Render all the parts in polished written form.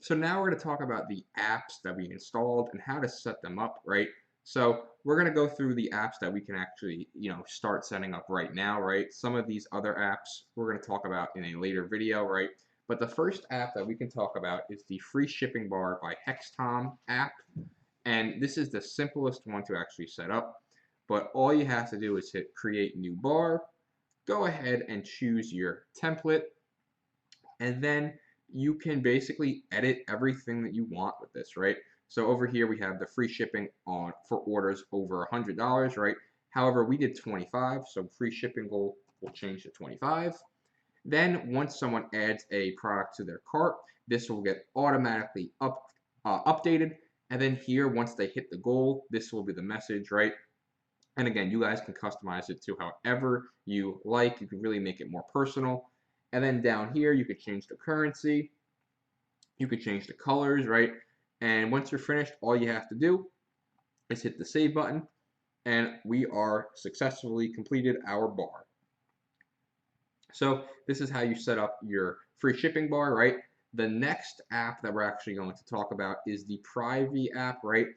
So now we're going to talk about the apps that we installed and how to set them up, right? So we're going to go through the apps that we can actually, start setting up right now, right? Some of these other apps we're going to talk about in a later video, right? But the first app that we can talk about is the Free Shipping Bar by Hextom app. And this is the simplest one to actually set up. But all you have to do is hit Create New Bar, go ahead and choose your template, and then you can basically edit everything that you want with this, right? So over here we have the free shipping on for orders over $100, right? However, we did 25, so free shipping will change to 25. Then once someone adds a product to their cart, this will get automatically updated. And then here, once they hit the goal, this will be the message, right? And again, you guys can customize it to however you like. You can really make it more personal. And then down here, you could change the currency. You could change the colors, right? And once you're finished, all you have to do is hit the save button, and we are successfully completed our bar. So this is how you set up your free shipping bar, right? The next app that we're actually going to talk about is the Privy app, right?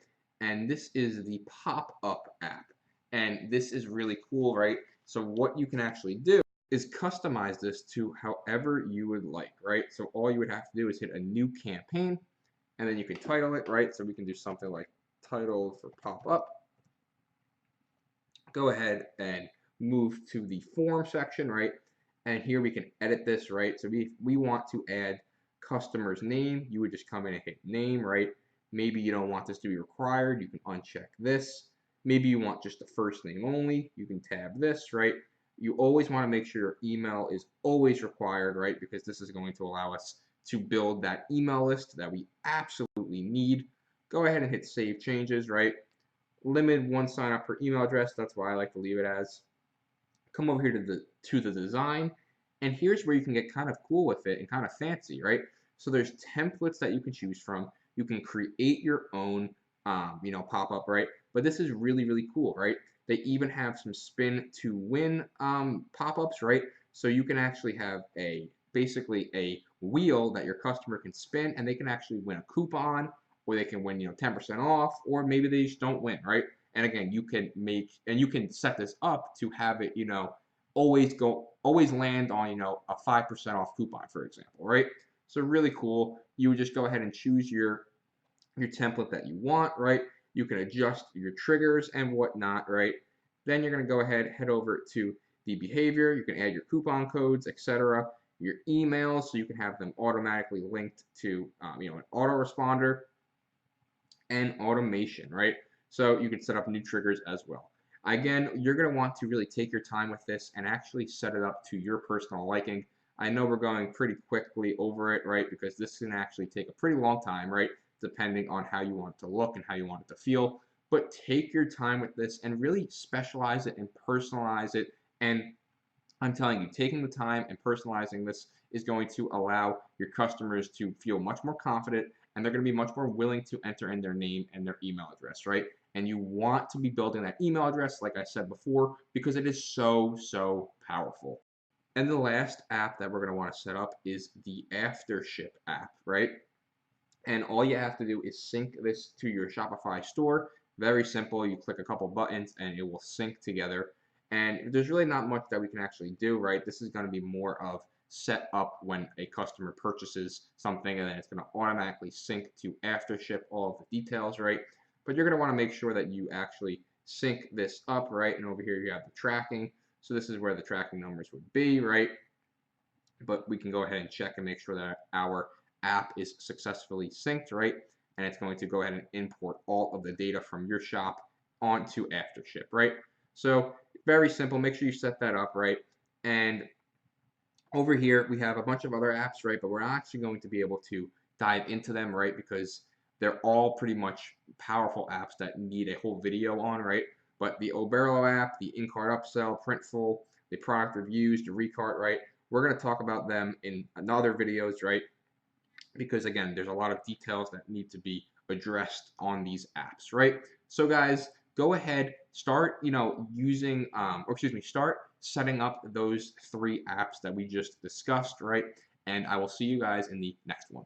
And this is the pop-up app. And this is really cool, right? So what you can actually do is customize this to however you would like, right? So all you would have to do is hit a new campaign, and then you can title it, right? So we can do something like title for pop-up. Go ahead and move to the form section, right? And here we can edit this, right? So we want to add customer's name. You would just come in and hit name, right? Maybe you don't want this to be required. You can uncheck this. Maybe you want just the first name only. You can tab this, right? You always want to make sure your email is always required, right? Because this is going to allow us to build that email list that we absolutely need. Go ahead and hit save changes, right? Limit one sign up per email address. That's why I like to leave it as. Come over here to the design, and here's where you can get kind of cool with it and kind of fancy, right? So there's templates that you can choose from. You can create your own, pop-up, right? But this is really, really cool, right? They even have some spin to win pop-ups, right? So you can actually have basically a wheel that your customer can spin, and they can actually win a coupon, or they can win 10% off, or maybe they just don't win, right? And again, you can set this up to have it, always land on, a 5% off coupon, for example, right? So really cool. You would just go ahead and choose your template that you want, right? You can adjust your triggers and whatnot, right? Then you're going to go ahead, head over to the behavior. You can add your coupon codes, etc. Your emails, so you can have them automatically linked to, an autoresponder, and automation, right? So you can set up new triggers as well. Again, you're going to want to really take your time with this and actually set it up to your personal liking. I know we're going pretty quickly over it, right? Because this can actually take a pretty long time, right? Depending on how you want it to look and how you want it to feel. But take your time with this and really specialize it and personalize it. And I'm telling you, taking the time and personalizing this is going to allow your customers to feel much more confident, and they're going to be much more willing to enter in their name and their email address, right? And you want to be building that email address, like I said before, because it is so, so powerful. And the last app that we're going to want to set up is the Aftership app, right? And all you have to do is sync this to your Shopify store. Very simple. You click a couple buttons and it will sync together. And there's really not much that we can actually do, right? This is going to be more of set up when a customer purchases something, and then it's going to automatically sync to Aftership, all of the details, right? But you're going to want to make sure that you actually sync this up, right? And over here you have the tracking. So this is where the tracking numbers would be, right? But we can go ahead and check and make sure that our app is successfully synced, right? And it's going to go ahead and import all of the data from your shop onto Aftership, right? So very simple. Make sure you set that up, right? And over here, we have a bunch of other apps, right? But we're not actually going to be able to dive into them, right? Because they're all pretty much powerful apps that need a whole video on, right? But the Oberlo app, the in-cart upsell, Printful, the product reviews, the Recart, right? We're going to talk about them in another videos, right? Because again, there's a lot of details that need to be addressed on these apps, right? So guys, go ahead, start, start setting up those 3 apps that we just discussed, right? And I will see you guys in the next one.